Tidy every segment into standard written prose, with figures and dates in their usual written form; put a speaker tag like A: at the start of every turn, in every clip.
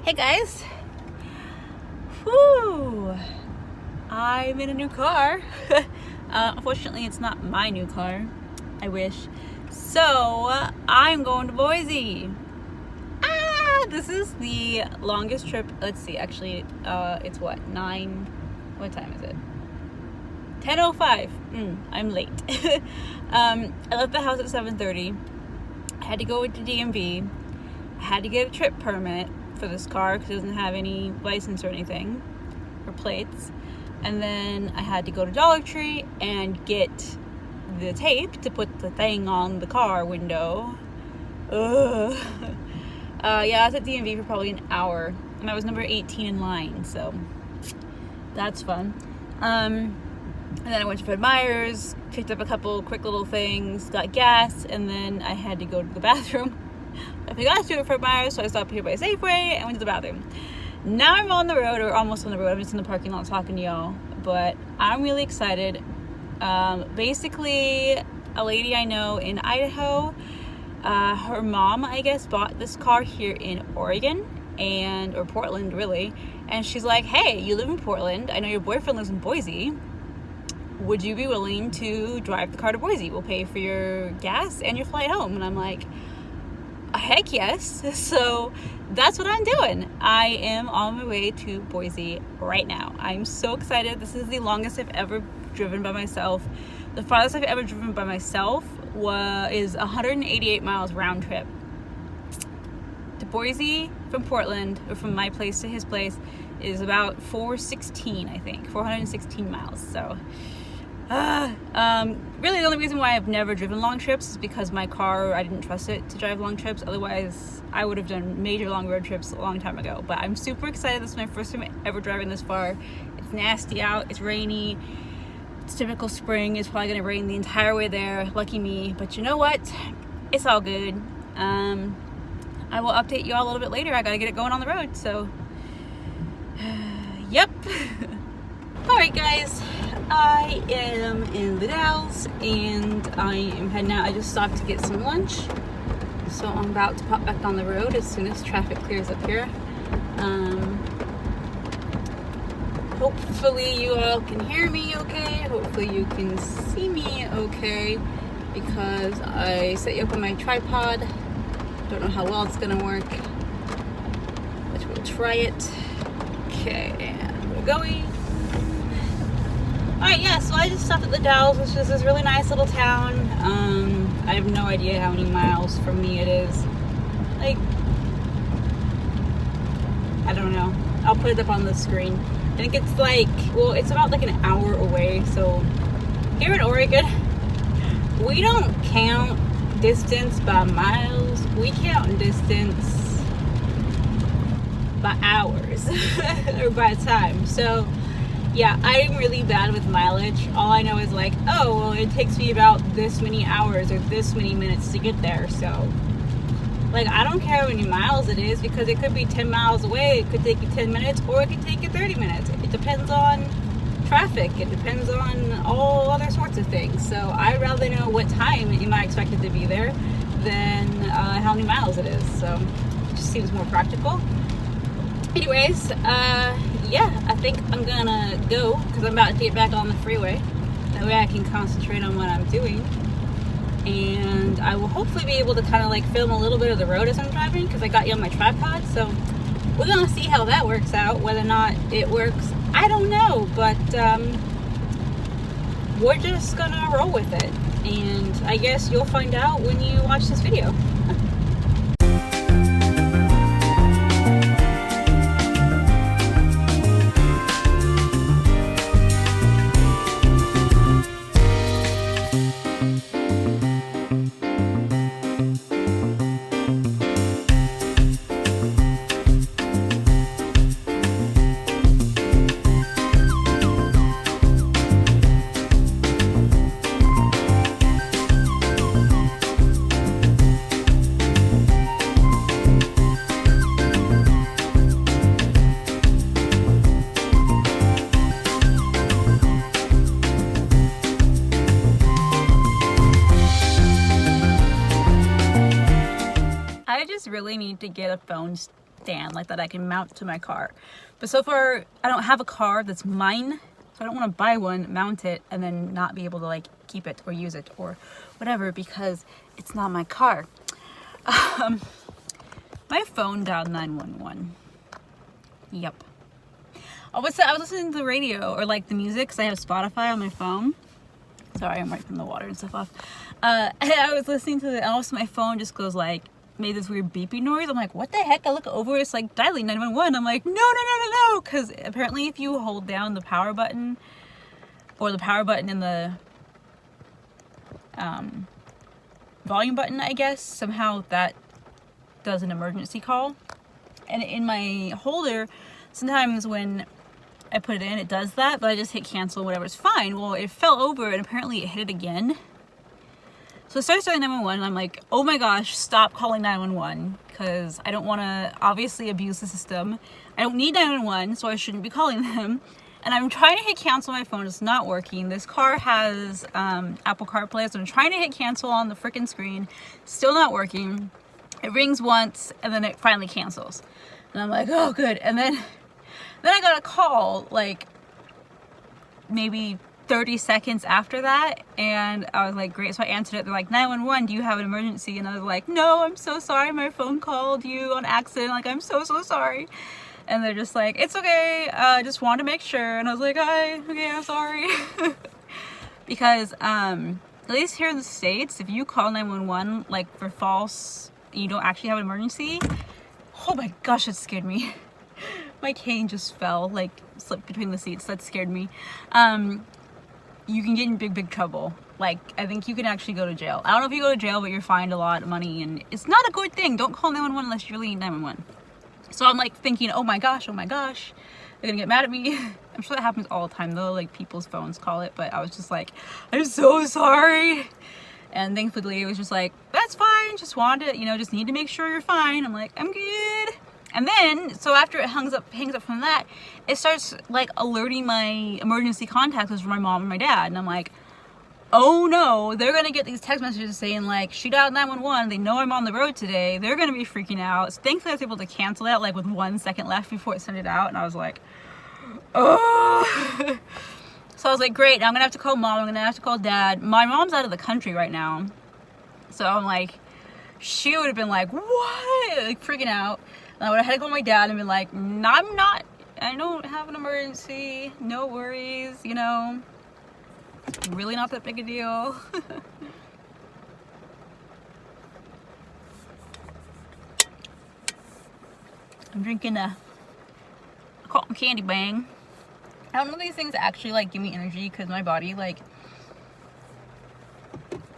A: Hey guys, whew, I'm in a new car. Unfortunately, it's not my new car. I wish. So I'm going to Boise. This is the longest trip. Let's see. Actually, it's what, 9? What time is it? 10:05. I'm late. I left the house at 7:30. I had to go to DMV. I had to get a trip permit for this car because it doesn't have any license or anything or plates. And then I had to go to Dollar Tree and get the tape to put the thing on the car window. Ugh. Yeah, I was at DMV for probably an hour, and I was number 18 in line, so that's fun. And then I went to Fred Meyer's, picked up a couple quick little things, got gas, and then I had to go to the bathroom. I forgot to do it for Myers, so I stopped here by Safeway and went to the bathroom. Now I'm on the road, or almost on the road. I'm just in the parking lot talking to y'all, but I'm really excited. Basically, a lady I know in Idaho, her mom, I guess, bought this car here in Oregon, or Portland, really. And she's like, hey, you live in Portland. I know your boyfriend lives in Boise. Would you be willing to drive the car to Boise? We'll pay for your gas and your flight home. And I'm like, heck yes. So that's what I'm doing. I am on my way to Boise right now. I'm so excited. This is the longest I've ever driven by myself. The farthest I've ever driven by myself is 188 miles round trip to Boise from Portland, or from my place to his place, is about 416, I think, 416 miles. So really the only reason why I've never driven long trips is because my car, I didn't trust it to drive long trips. Otherwise, I would have done major long road trips a long time ago. But I'm super excited. This is my first time ever driving this far. It's nasty out. It's rainy. It's typical spring. It's probably going to rain the entire way there. Lucky me. But you know what? It's all good. I will update you all a little bit later. I got to get it going on the road. So, yep. All right, guys. I am in the Dalles and I am heading out. I just stopped to get some lunch, so I'm about to pop back on the road as soon as traffic clears up here. Hopefully you all can hear me okay. Hopefully you can see me okay, because I set you up on my tripod. Don't know how well it's gonna work, but we'll try it. Okay, and we're going. Alright, yeah, so I just stopped at the Dalles, which is this really nice little town. I have no idea how many miles from me it is. Like, I don't know. I'll put it up on the screen. I think it's like, well, it's about like an hour away. So here in Oregon, we don't count distance by miles. We count distance by hours or by time. So yeah, I'm really bad with mileage. All I know is like, oh, well, it takes me about this many hours or this many minutes to get there. So, like, I don't care how many miles it is, because it could be 10 miles away. It could take you 10 minutes, or it could take you 30 minutes. It depends on traffic. It depends on all other sorts of things. So I'd rather know what time am I expected to be there than how many miles it is. So it just seems more practical. Anyways, yeah, I think I'm gonna go, because I'm about to get back on the freeway. That way I can concentrate on what I'm doing. And I will hopefully be able to kind of like film a little bit of the road as I'm driving, because I got you on my tripod. So we're gonna see how that works out. Whether or not it works, I don't know. But we're just gonna roll with it. And I guess you'll find out when you watch this video. really need to get a phone stand like that I can mount to my car. But so far, I don't have a car that's mine, so I don't want to buy one, mount it, and then not be able to like keep it or use it or whatever because it's not my car. My phone dialed 911. Yep. I was listening to the radio or like the music because I have Spotify on my phone. Sorry, I'm wiping the water and stuff off. I was listening to it, and also my phone just goes like, made this weird beeping noise. I'm like, what the heck? I look over, it's like dialing 911. I'm like, no, because apparently if you hold down the power button or the power button in the volume button, I guess, somehow that does an emergency call. And in my holder, sometimes when I put it in, it does that, but I just hit cancel, whatever, it's fine. Well, it fell over and apparently it hit it again. So it starts dialing 911 and I'm like, oh my gosh, stop calling 911 because I don't want to obviously abuse the system. I don't need 911, so I shouldn't be calling them. And I'm trying to hit cancel on my phone, it's not working. This car has Apple CarPlay, so I'm trying to hit cancel on the freaking screen, still not working. It rings once and then it finally cancels. And I'm like, oh good. And then I got a call like maybe 30 seconds after that, and I was like, great. So I answered it. They're like, 911, do you have an emergency? And I was like, no, I'm so sorry, my phone called you on accident, like I'm so sorry. And they're just like, it's okay, just wanted to make sure. And I was like, hi, okay, I'm sorry. Because at least here in the States, if you call 911 like for false, you don't actually have an emergency, oh my gosh, that scared me. My cane just fell, like slipped between the seats. That scared me. You can get in big trouble. Like, I think you can actually go to jail. I don't know if you go to jail, but you're fined a lot of money, and it's not a good thing. Don't call 911 unless you really need 911. So I'm like thinking, oh my gosh, they're gonna get mad at me. I'm sure that happens all the time though, like people's phones call it, but I was just like, I'm so sorry. And thankfully it was just like, that's fine, just wanted to, just need to make sure you're fine. I'm like, I'm good. And then, so after it hangs up from that, it starts like alerting my emergency contacts from my mom and my dad. And I'm like, oh no, they're gonna get these text messages saying like, she dialed 911, they know I'm on the road today, they're gonna be freaking out. So thankfully I was able to cancel that like with 1 second left before it sent it out. And I was like, oh. So I was like, great, now I'm gonna have to call mom, I'm gonna have to call dad. My mom's out of the country right now. So I'm like, she would have been like, what? Like freaking out. And I would have had to call my dad and be like, no, I don't have an emergency, no worries, really not that big a deal. I'm drinking a cotton candy bang. I don't know if these things actually like give me energy because my body, like,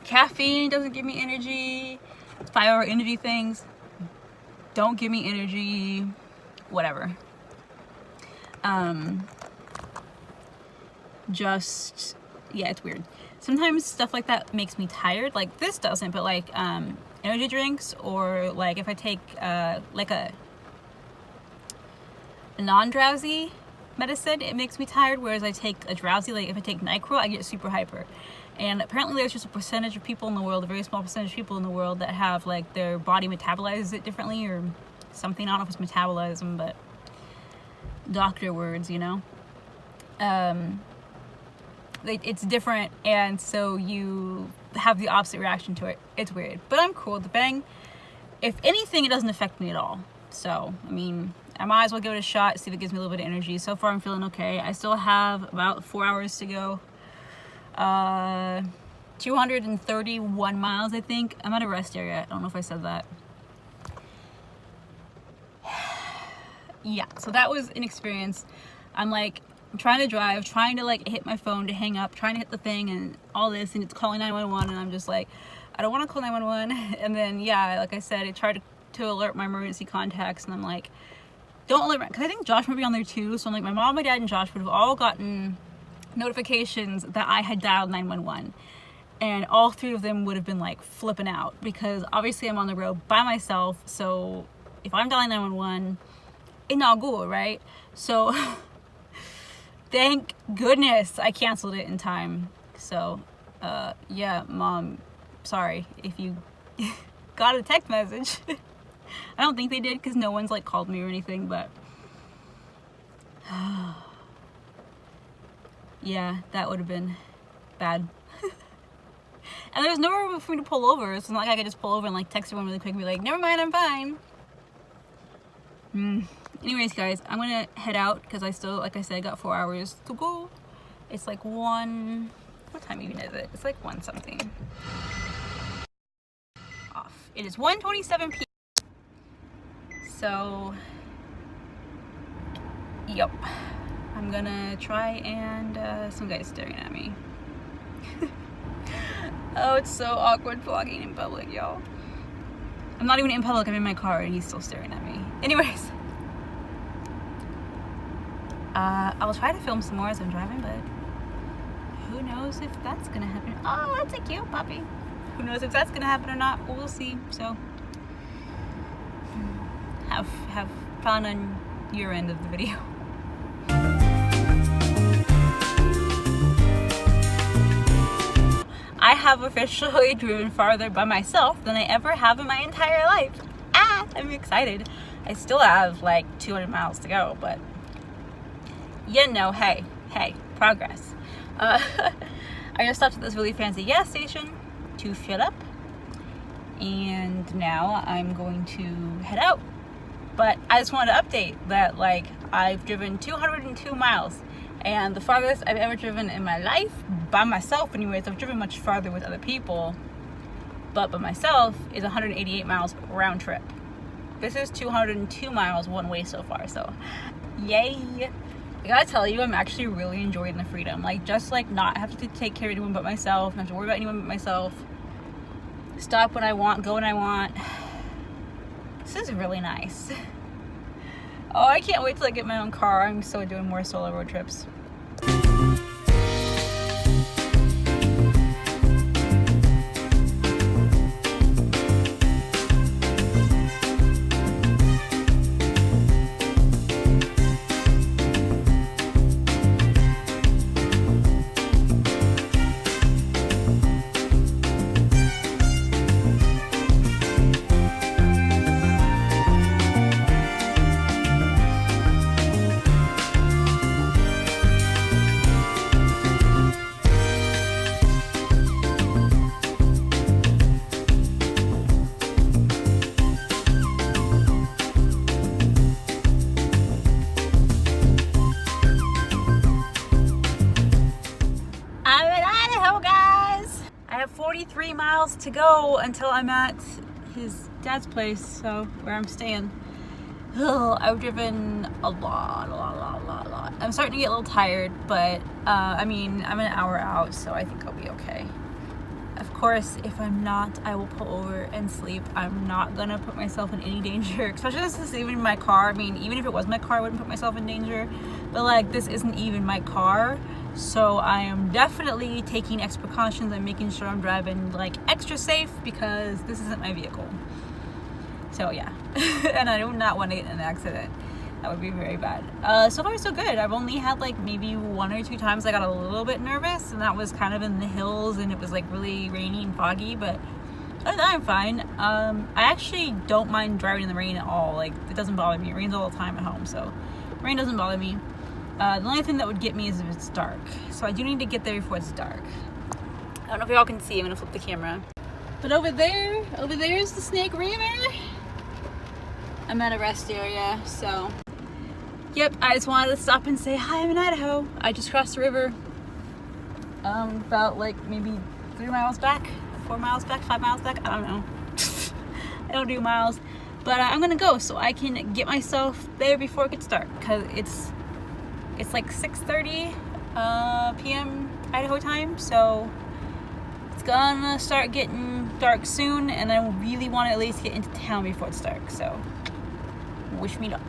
A: caffeine doesn't give me energy, 5-hour energy things don't give me energy, whatever. Yeah, it's weird. Sometimes stuff like that makes me tired, like this doesn't, but like energy drinks, or like if I take like a non-drowsy medicine, it makes me tired, whereas I take a drowsy, like if I take NyQuil, I get super hyper. And apparently there's just a percentage of people in the world, a very small percentage of people in the world that have like their body metabolizes it differently or something. I don't know if it's metabolism, but doctor words, it's different, and so you have the opposite reaction to it. It's weird, but I'm cool with the bang. If anything, it doesn't affect me at all. So, I mean, I might as well give it a shot, see if it gives me a little bit of energy. So far, I'm feeling okay. I still have about 4 hours to go. 231 miles, I think. I'm at a rest area. I don't know if I said that. Yeah, so that was an experience. I'm like, I'm trying to drive, trying to like hit my phone to hang up, trying to hit the thing and all this, and it's calling 911, and I'm just like, I don't want to call 911. And then, yeah, like I said, it tried to alert my emergency contacts, and I'm like, don't alert, because I think Josh might be on there too. So I'm like, my mom, my dad, and Josh would have all gotten notifications that I had dialed 911, and all three of them would have been like flipping out, because obviously I'm on the road by myself, so if I'm dialing 911, it's not good, right? So thank goodness I canceled it in time. So yeah, mom, sorry if you got a text message. I don't think they did because no one's like called me or anything, but yeah, that would have been bad. And there's nowhere for me to pull over. It's not like I could just pull over and like text everyone really quick and be like, never mind, I'm fine. Anyways, guys, I'm gonna head out because I still, like I said, I got 4 hours to go. It's like 1, what time even is it? It's like 1 something. Off. It is 1:27 p.m. So, yep. I'm gonna try and, some guy's staring at me. Oh, it's so awkward vlogging in public, y'all. I'm not even in public, I'm in my car and he's still staring at me. Anyways. I will try to film some more as I'm driving, but who knows if that's gonna happen. Oh, that's a cute puppy. Who knows if that's gonna happen or not, we'll see. So, have fun on your end of the video. I have officially driven farther by myself than I ever have in my entire life. I'm excited. I still have like 200 miles to go, but you know, hey, progress. I just stopped at this really fancy gas station to fill up, and now I'm going to head out. But I just wanted to update that, like, I've driven 202 miles. And the farthest I've ever driven in my life, by myself anyways, I've driven much farther with other people, but by myself is 188 miles round trip. This is 202 miles one way so far, so yay. I gotta tell you, I'm actually really enjoying the freedom. Like, just like not have to take care of anyone but myself, not have to worry about anyone but myself, stop when I want, go when I want. This is really nice. Oh, I can't wait till I get my own car. I'm still doing more solo road trips. I'm in Idaho, guys. I have 43 miles to go until I'm at his dad's place, so where I'm staying. Ugh, I've driven a lot. I'm starting to get a little tired, but I mean, I'm an hour out, so I think I'll be okay. Of course, if I'm not, I will pull over and sleep. I'm not gonna put myself in any danger, especially this isn't even my car. I mean, even if it was my car, I wouldn't put myself in danger, but like, this isn't even my car, so I am definitely taking extra precautions and making sure I'm driving like extra safe because this isn't my vehicle. So yeah, and I do not want to get in an accident. That would be very bad. So far so good. I've only had like maybe 1 or 2 times I got a little bit nervous, and that was kind of in the hills and it was like really rainy and foggy, but other than that, I'm fine. I actually don't mind driving in the rain at all. Like, it doesn't bother me. It rains all the time at home, so rain doesn't bother me. The only thing that would get me is if it's dark. So I do need to get there before it's dark. I don't know if y'all can see. I'm gonna flip the camera. But over there is the Snake River. I'm at a rest area, so yep, I just wanted to stop and say hi, I'm in Idaho. I just crossed the river about like maybe 3 miles back, 4 miles back, 5 miles back, I don't know. I don't do miles, but I'm gonna go so I can get myself there before it gets dark, because it's like 6:30 p.m. Idaho time, so it's gonna start getting dark soon, and I really want to at least get into town before it's dark, so wish me luck.